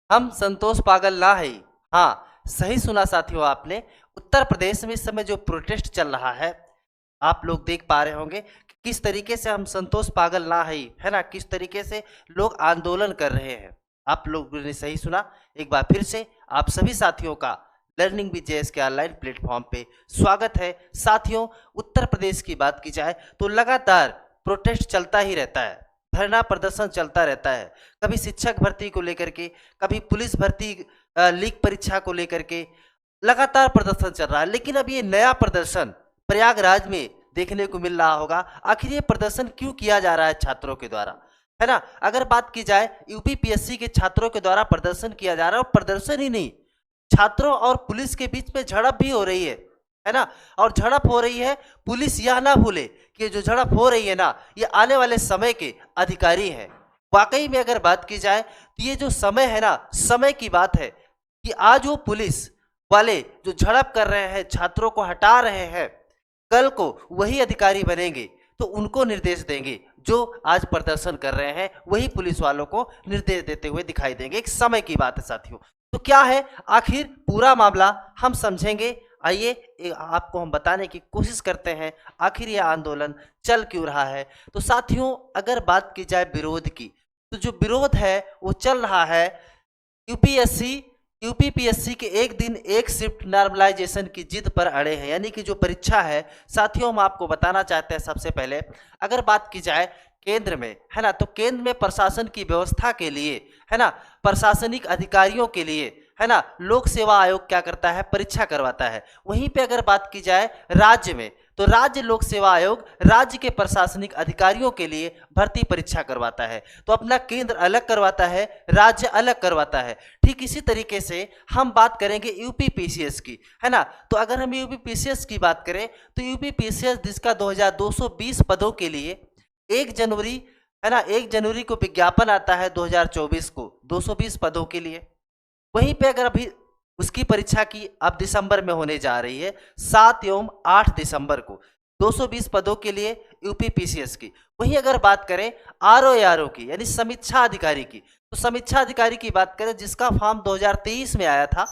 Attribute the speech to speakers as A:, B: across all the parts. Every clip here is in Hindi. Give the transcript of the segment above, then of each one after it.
A: हम संतोष पागल ना है। हाँ, सही सुना साथियों आपने। उत्तर प्रदेश में इस समय जो प्रोटेस्ट चल रहा है, आप लोग देख पा रहे होंगे कि किस तरीके से हम संतोष पागल ना है ना, किस तरीके से लोग आंदोलन कर रहे हैं। आप लोगों ने सही सुना। एक बार फिर से आप सभी साथियों का लर्निंग विद जेएस के ऑनलाइन प्लेटफॉर्म पे स्वागत है। साथियों, उत्तर प्रदेश की बात की जाए तो लगातार प्रोटेस्ट चलता ही रहता है, धरना प्रदर्शन चलता रहता है। कभी शिक्षक भर्ती को लेकर के, कभी पुलिस भर्ती लीक परीक्षा को लेकर के लगातार प्रदर्शन चल रहा है। लेकिन अब ये नया प्रदर्शन प्रयागराज में देखने को मिल रहा होगा। आखिर ये प्रदर्शन क्यों किया जा रहा है छात्रों के द्वारा, है ना। अगर बात की जाए यूपीपीएससी के छात्रों के द्वारा प्रदर्शन किया जा रहा है, और प्रदर्शन ही नहीं, छात्रों और पुलिस के बीच में झड़प भी हो रही है ना। और झड़प हो रही है, पुलिस यह ना भूले कि जो झड़प हो रही है ना, ये आने वाले समय के अधिकारी हैं। वाकई में अगर बात की जाए तो ये जो समय है ना, समय की बात है कि आज वो पुलिस वाले जो झड़प कर रहे हैं, छात्रों को हटा रहे हैं, कल को वही अधिकारी बनेंगे तो उनको निर्देश देंगे। जो आज प्रदर्शन कर रहे हैं वही पुलिस वालों को निर्देश देते हुए दिखाई देंगे। एक समय की बात है साथियों। तो क्या है आखिर पूरा मामला, हम समझेंगे। आइए आपको हम बताने की कोशिश करते हैं आखिर यह आंदोलन चल क्यों रहा है। तो साथियों, अगर बात की जाए विरोध की, तो जो विरोध है वो चल रहा है यूपीपीएससी के एक दिन एक शिफ्ट नॉर्मलाइजेशन की जिद पर अड़े हैं। यानी कि जो परीक्षा है साथियों, हम आपको बताना चाहते हैं सबसे पहले, अगर बात की जाए केंद्र में, है ना, तो केंद्र में प्रशासन की व्यवस्था के लिए, है ना, प्रशासनिक अधिकारियों के लिए, है ना, लोक सेवा आयोग क्या करता है, परीक्षा करवाता है। वहीं पे अगर बात की जाए राज्य में, तो राज्य लोक सेवा आयोग राज्य के प्रशासनिक अधिकारियों के लिए भर्ती परीक्षा करवाता है। तो अपना केंद्र अलग करवाता है, राज्य अलग करवाता है। ठीक इसी तरीके से हम बात करेंगे यूपीपीसीएस की, है ना। तो अगर हम यूपीपीसीएस की बात करें तो यूपीपीसीएस जिसका 2220 पदों के लिए 1 जनवरी, है ना, 1 जनवरी को विज्ञापन आता है 2024 को 220 पदों के लिए। वहीं पे अगर अभी उसकी परीक्षा की अब दिसंबर में होने जा रही है, 7 एवं 8 दिसंबर को 220 पदों के लिए यूपीपीसीएस की। वहीं अगर बात करें आरओ की, यानी समीक्षा अधिकारी की, तो समीक्षा अधिकारी की बात करें जिसका फॉर्म 2023 में आया था,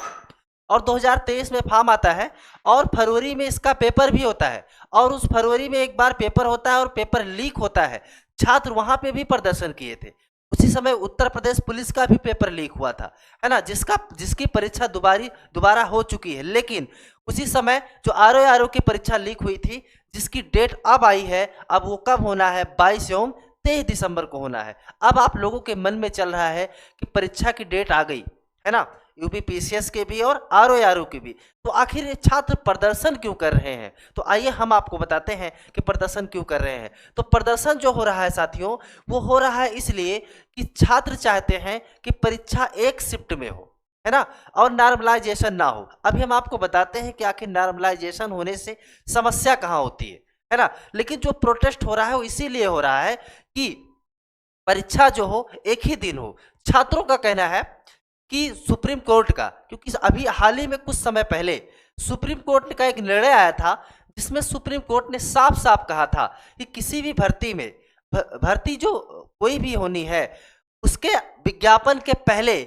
A: और 2023 में फॉर्म आता है और फरवरी में इसका पेपर भी होता है, और उस फरवरी में एक बार पेपर होता है और पेपर लीक होता है। छात्र वहां पे भी प्रदर्शन किए थे। उसी समय उत्तर प्रदेश पुलिस का भी पेपर लीक हुआ था, है ना, जिसकी परीक्षा दोबारा हो चुकी है। लेकिन उसी समय जो आरओ की परीक्षा लीक हुई थी, जिसकी डेट अब आई है, अब वो कब होना है, 22 एवं 23 दिसंबर को होना है। अब आप लोगों के मन में चल रहा है कि परीक्षा की डेट आ गई, है ना, यूपीपीसीएस के भी और आरओ के भी। तो आखिर ये छात्र प्रदर्शन क्यों कर रहे हैं, तो आइए हम आपको बताते हैं कि प्रदर्शन क्यों कर रहे हैं। तो प्रदर्शन जो हो रहा है साथियों, वो हो रहा है इसलिए कि छात्र चाहते हैं कि परीक्षा एक शिफ्ट में हो, है ना, और नॉर्मलाइजेशन ना हो। अभी हम आपको बताते हैं कि आखिर नॉर्मलाइजेशन होने से समस्या कहाँ होती है ना। लेकिन जो प्रोटेस्ट हो रहा है वो इसीलिए हो रहा है कि परीक्षा जो हो एक ही दिन हो। छात्रों का कहना है कि सुप्रीम कोर्ट का, क्योंकि अभी हाल ही में कुछ समय पहले सुप्रीम कोर्ट का एक निर्णय आया था, जिसमें सुप्रीम कोर्ट ने साफ साफ कहा था कि किसी भी भर्ती में, भर्ती जो कोई भी होनी है, उसके विज्ञापन के पहले,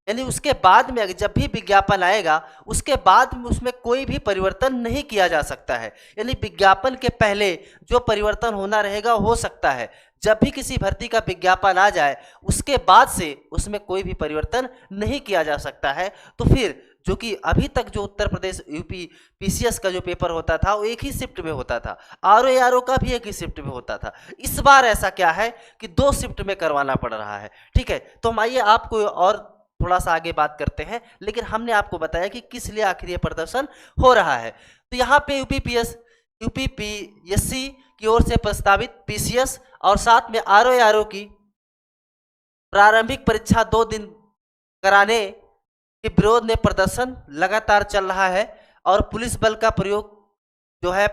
A: यानी उसके बाद में, जब भी विज्ञापन आएगा उसके बाद में उसमें कोई भी परिवर्तन नहीं किया जा सकता है। यानी विज्ञापन के पहले जो परिवर्तन होना रहेगा हो सकता है, जब भी किसी भर्ती का विज्ञापन आ जाए उसके बाद से उसमें कोई भी परिवर्तन नहीं किया जा सकता है। तो फिर जो कि अभी तक जो उत्तर प्रदेश यूपीपीसीएस का जो पेपर होता था वो एक ही शिफ्ट में होता था, आरओ का भी एक ही शिफ्ट में होता था। इस बार ऐसा क्या है कि 2 शिफ्ट में करवाना पड़ रहा है। ठीक है, तो हम आइए आपको और थोड़ा सा आगे बात करते हैं। लेकिन हमने आपको बताया कि किस लिए आखिर ये प्रदर्शन हो रहा है। तो यहाँ पे यूपीपीएससी की ओर से प्रस्तावित पीसीएस और साथ में आरओ की प्रारंभिक परीक्षा 2 दिन कराने के विरोध में प्रदर्शन लगातार चल रहा है, और पुलिस बल का प्रयोग जो है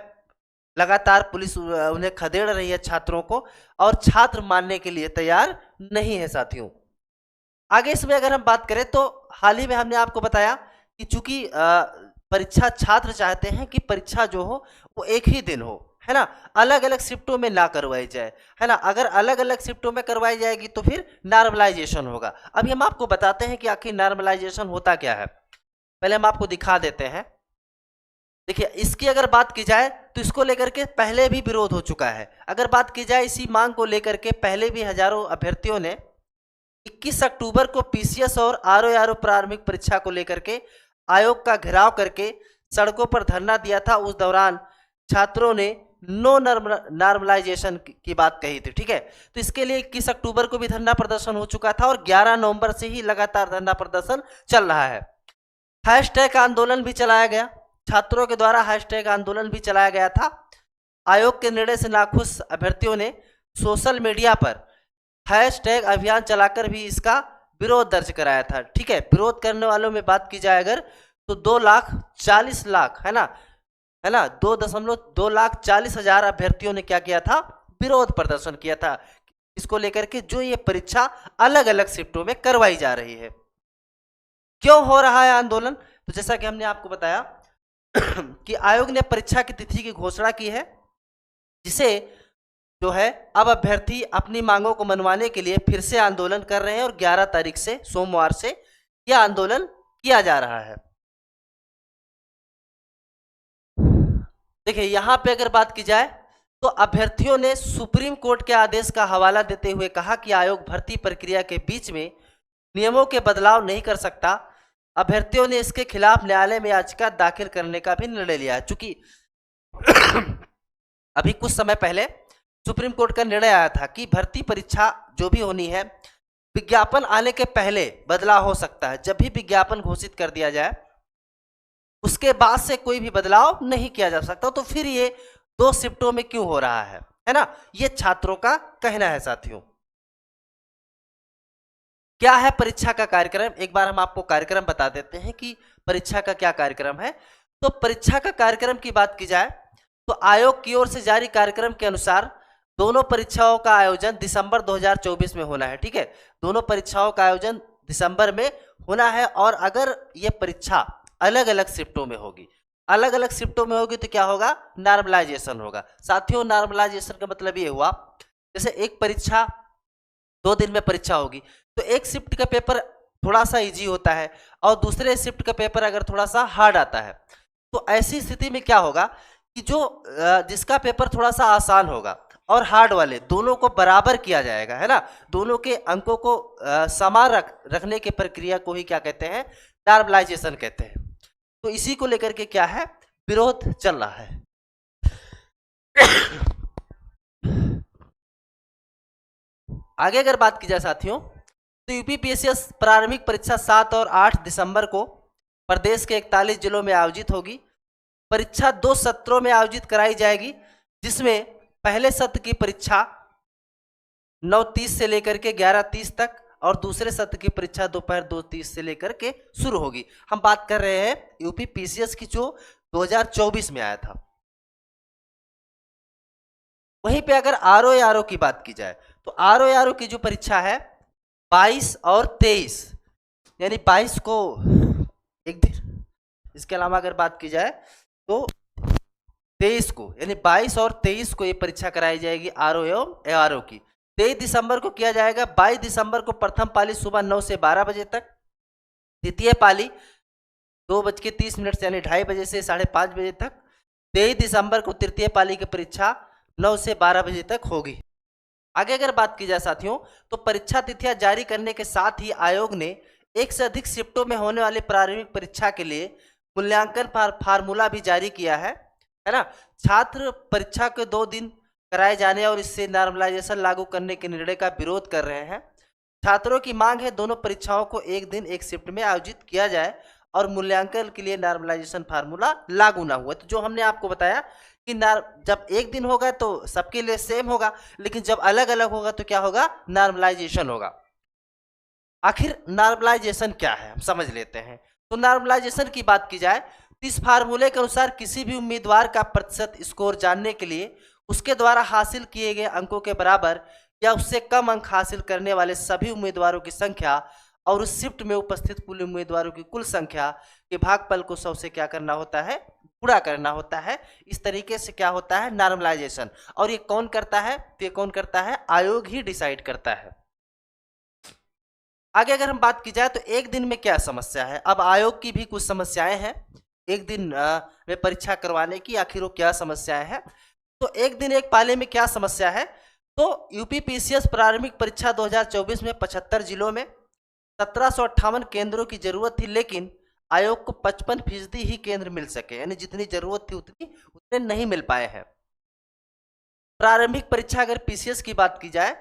A: लगातार पुलिस उन्हें खदेड़ रही है छात्रों को, और छात्र मानने के लिए तैयार नहीं है साथियों। आगे इसमें अगर हम बात करें तो हाल ही में हमने आपको बताया कि चूंकि परीक्षा, छात्र चाहते हैं कि परीक्षा जो हो वो एक ही दिन हो, है ना, अलग अलग शिफ्टों में ना करवाई जाए, है ना। अगर अलग अलग शिफ्टों में करवाई जाएगी तो फिर नॉर्मलाइजेशन होगा। अभी हम आपको बताते हैं कि आखिर नॉर्मलाइजेशन होता क्या है। पहले हम आपको दिखा देते हैं। देखिए, इसकी अगर बात की जाए तो इसको लेकर के पहले भी विरोध हो चुका है। अगर बात की जाए इसी मांग को लेकर के पहले भी हजारों अभ्यर्थियों ने 21 अक्टूबर को पीसीएस और आरओ प्रारंभिक परीक्षा को लेकर के आयोग का घेराव करके सड़कों पर धरना दिया था। उस दौरान छात्रों ने नो नॉर्मलाइजेशन की बात कही थी, ठीक है। तो इसके लिए 21 अक्टूबर को भी धरना प्रदर्शन हो चुका था और 11 नवंबर से ही लगातार धरना प्रदर्शन चल रहा है। हैशटैग आंदोलन भी चलाया गया, छात्रों के द्वारा हैशटैग आंदोलन भी चलाया गया था। आयोग के निर्णय से नाखुश अभ्यर्थियों ने सोशल मीडिया पर हैशटैग अभियान चलाकर भी इसका विरोध दर्ज कराया था, ठीक है। विरोध करने वालों में बात की जाए अगर तो 2,40,00,000 है ना 2,40,000 अभ्यर्थियों ने क्या किया था, विरोध प्रदर्शन किया था इसको लेकर के, जो ये परीक्षा अलग अलग शिफ्टों में करवाई जा रही है। क्यों हो रहा है आंदोलन? तो जैसा कि हमने आपको बताया कि आयोग ने परीक्षा की तिथि की घोषणा की है, जिसे जो है अब अभ्यर्थी अपनी मांगों को मनवाने के लिए फिर से आंदोलन कर रहे हैं और 11 तारीख से सोमवार से यह आंदोलन किया जा रहा है। देखिए, यहां पे अगर बात की जाए तो अभ्यर्थियों ने सुप्रीम कोर्ट के आदेश का हवाला देते हुए कहा कि आयोग भर्ती प्रक्रिया के बीच में नियमों के बदलाव नहीं कर सकता। अभ्यर्थियों ने इसके खिलाफ न्यायालय में याचिका दाखिल करने का भी निर्णय लिया, चूंकि अभी कुछ समय पहले सुप्रीम कोर्ट का निर्णय आया था कि भर्ती परीक्षा जो भी होनी है विज्ञापन आने के पहले बदलाव हो सकता है। जब भी विज्ञापन घोषित कर दिया जाए उसके बाद से कोई भी बदलाव नहीं किया जा सकता। तो फिर ये 2 शिफ्टों में क्यों हो रहा है ना, ये छात्रों का कहना है। साथियों, क्या है परीक्षा का कार्यक्रम? एक बार हम आपको कार्यक्रम बता देते हैं कि परीक्षा का क्या कार्यक्रम है। तो परीक्षा का कार्यक्रम की बात की जाए तो आयोग की ओर से जारी कार्यक्रम के अनुसार दोनों परीक्षाओं का आयोजन दिसंबर 2024 में होना है, ठीक है। दोनों परीक्षाओं का आयोजन दिसंबर में होना है और अगर ये परीक्षा अलग अलग शिफ्टों में होगी, अलग अलग शिफ्टों में होगी तो क्या होगा, नॉर्मलाइजेशन होगा। साथियों, नॉर्मलाइजेशन का मतलब ये हुआ जैसे एक परीक्षा 2 दिन में परीक्षा होगी तो एक शिफ्ट का पेपर थोड़ा सा इजी होता है और दूसरे शिफ्ट का पेपर अगर थोड़ा सा हार्ड आता है, तो ऐसी स्थिति में क्या होगा कि जो जिसका पेपर थोड़ा सा आसान होगा और हार्ड वाले दोनों को बराबर किया जाएगा, है ना। दोनों के अंकों को समान रखने की प्रक्रिया को ही क्या कहते हैं, नॉर्मलाइजेशन कहते हैं। तो इसी को लेकर के क्या है, विरोध चल रहा है। आगे अगर बात की जाए साथियों तो यूपीपीएससी प्रारंभिक परीक्षा 7 और 8 दिसंबर को प्रदेश के 41 जिलों में आयोजित होगी। परीक्षा 2 सत्रों में आयोजित कराई जाएगी, जिसमें पहले सत्र की परीक्षा 9:30 से लेकर के 11:30 तक और दूसरे सत्र की परीक्षा दोपहर 2:30 से लेकर के शुरू होगी। हम बात कर रहे हैं यूपीपीसीएस की जो 2024 में आया था। वहीं पे अगर आरओ की बात की जाए तो आरओ की जो परीक्षा है 22 और 23 यानी 22 को एक दिन, इसके अलावा अगर बात की जाए तो 23 को यानी 22 और 23 को ये परीक्षा कराई जाएगी आरओ की। 23 दिसंबर को किया जाएगा। 22 दिसंबर को प्रथम पाली सुबह 9 से 12 बजे तक, द्वितीय पाली 2:30 यानी 2:30 बजे से 5:30 बजे तक। 23 दिसंबर को तृतीय पाली की परीक्षा 9 से 12 बजे तक होगी। आगे अगर बात की जाए साथियों तो परीक्षा तिथियां जारी करने के साथ ही आयोग ने एक से अधिक शिफ्टों में होने वाली प्रारंभिक परीक्षा के लिए मूल्यांकन फार्मूला भी जारी किया है ना। छात्र परीक्षा के 2 दिन कराए जाने और इससे नॉर्मलाइजेशन लागू करने के निर्णय का विरोध कर रहे हैं। छात्रों की मांग है दोनों परीक्षाओं को एक दिन एक शिफ्ट में आयोजित किया जाए और मूल्यांकन के लिए नॉर्मलाइजेशन फार्मूला लागू ना हुआ। तो जो हमने आपको बताया कि जब एक दिन होगा तो सबके लिए सेम होगा, लेकिन जब अलग अलग होगा तो क्या होगा, नॉर्मलाइजेशन होगा। आखिर नॉर्मलाइजेशन क्या है हम समझ लेते हैं। तो नॉर्मलाइजेशन की बात की जाए तो इस फार्मूले के अनुसार किसी भी उम्मीदवार का प्रतिशत स्कोर जानने के लिए उसके द्वारा हासिल किए गए अंकों के बराबर या उससे कम अंक हासिल करने वाले सभी उम्मीदवारों की संख्या और उस शिफ्ट में उपस्थित कुल उम्मीदवारों की कुल संख्या के भागफल को 100 से क्या करना होता है, पूरा करना होता है। इस तरीके से क्या होता है, नॉर्मलाइजेशन। और ये कौन करता है, तो ये कौन करता है, आयोग ही डिसाइड करता है। आगे अगर हम बात की जाए तो एक दिन में क्या समस्या है। अब आयोग की भी कुछ समस्याएं हैं एक दिन में परीक्षा करवाने की, आखिर वो क्या समस्याएं हैं। तो एक दिन एक पाले में क्या समस्या है, तो यूपी पीसीएस प्रारंभिक परीक्षा 2024 में 75 जिलों में 1758 केंद्रों की जरूरत थी, लेकिन आयोग को 55% ही केंद्र मिल सके, यानी जितनी जरूरत थी उतने नहीं मिल पाए हैं। प्रारंभिक परीक्षा अगर पीसीएस की बात की जाए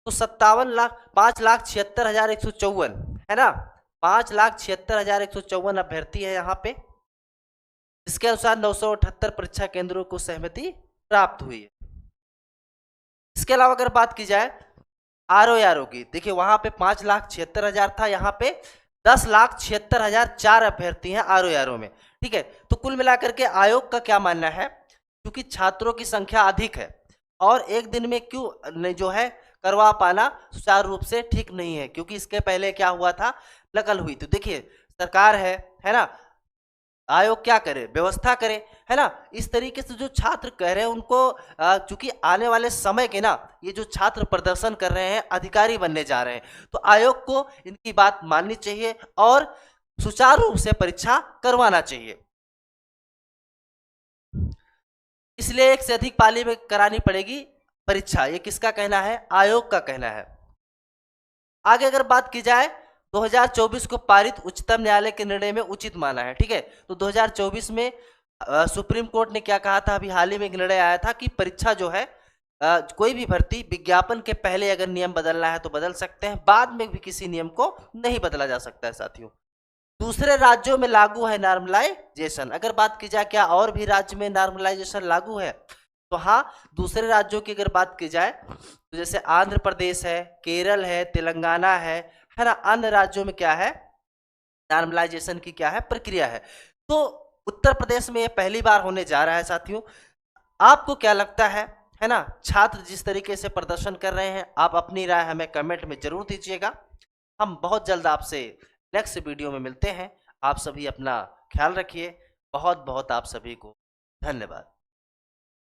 A: तो 5,76,154 है ना, 5,76,154 अभ्यर्थी है यहाँ पे। इसके अनुसार 978 परीक्षा केंद्रों को सहमति प्राप्त हुई है। इसके अलावा अगर बात की जाए आरओ की, देखिए वहां पे 5,76,000 था, यहाँ पे 10,76,004 अभ्यर्थी हैं आरओ में। ठीक है, तो कुल मिलाकर के आयोग का क्या मानना है, क्योंकि छात्रों की संख्या अधिक है और एक दिन में क्यों जो है करवा पाना सुचारू रूप से ठीक नहीं है, क्योंकि इसके पहले क्या हुआ था, नकल हुई। तो देखिए सरकार है ना, आयोग क्या करे, व्यवस्था करे, है ना। इस तरीके से जो छात्र कह रहे हैं उनको चूंकि आने वाले समय के ना ये जो छात्र प्रदर्शन कर रहे हैं, अधिकारी बनने जा रहे हैं, तो आयोग को इनकी बात माननी चाहिए और सुचारू रूप से परीक्षा करवाना चाहिए। इसलिए एक से अधिक पाली में करानी पड़ेगी परीक्षा, ये किसका कहना है, आयोग का कहना है। आगे अगर बात की जाए 2024 को पारित उच्चतम न्यायालय के निर्णय में उचित माना है। ठीक है, तो 2024 में सुप्रीम कोर्ट ने क्या कहा था, अभी हाल ही में एक निर्णय आया था कि परीक्षा जो है कोई भी भर्ती विज्ञापन के पहले अगर नियम बदलना है तो बदल सकते हैं, बाद में भी किसी नियम को नहीं बदला जा सकता है। साथियों, दूसरे राज्यों में लागू है नॉर्मलाइजेशन। अगर बात की जाए क्या और भी राज्य में नॉर्मलाइजेशन लागू है, तो हाँ, दूसरे राज्यों की अगर बात की जाए तो जैसे आंध्र प्रदेश है, केरल है, तेलंगाना है ना, अन्य राज्यों में क्या है, नॉर्मलाइजेशन की क्या है, प्रक्रिया है। तो उत्तर प्रदेश में ये पहली बार होने जा रहा है। साथियों, आपको क्या लगता है ना, छात्र जिस तरीके से प्रदर्शन कर रहे हैं, आप अपनी राय हमें कमेंट में जरूर दीजिएगा। हम बहुत जल्द आपसे नेक्स्ट वीडियो में मिलते हैं। आप सभी अपना ख्याल रखिए। बहुत बहुत आप सभी को धन्यवाद।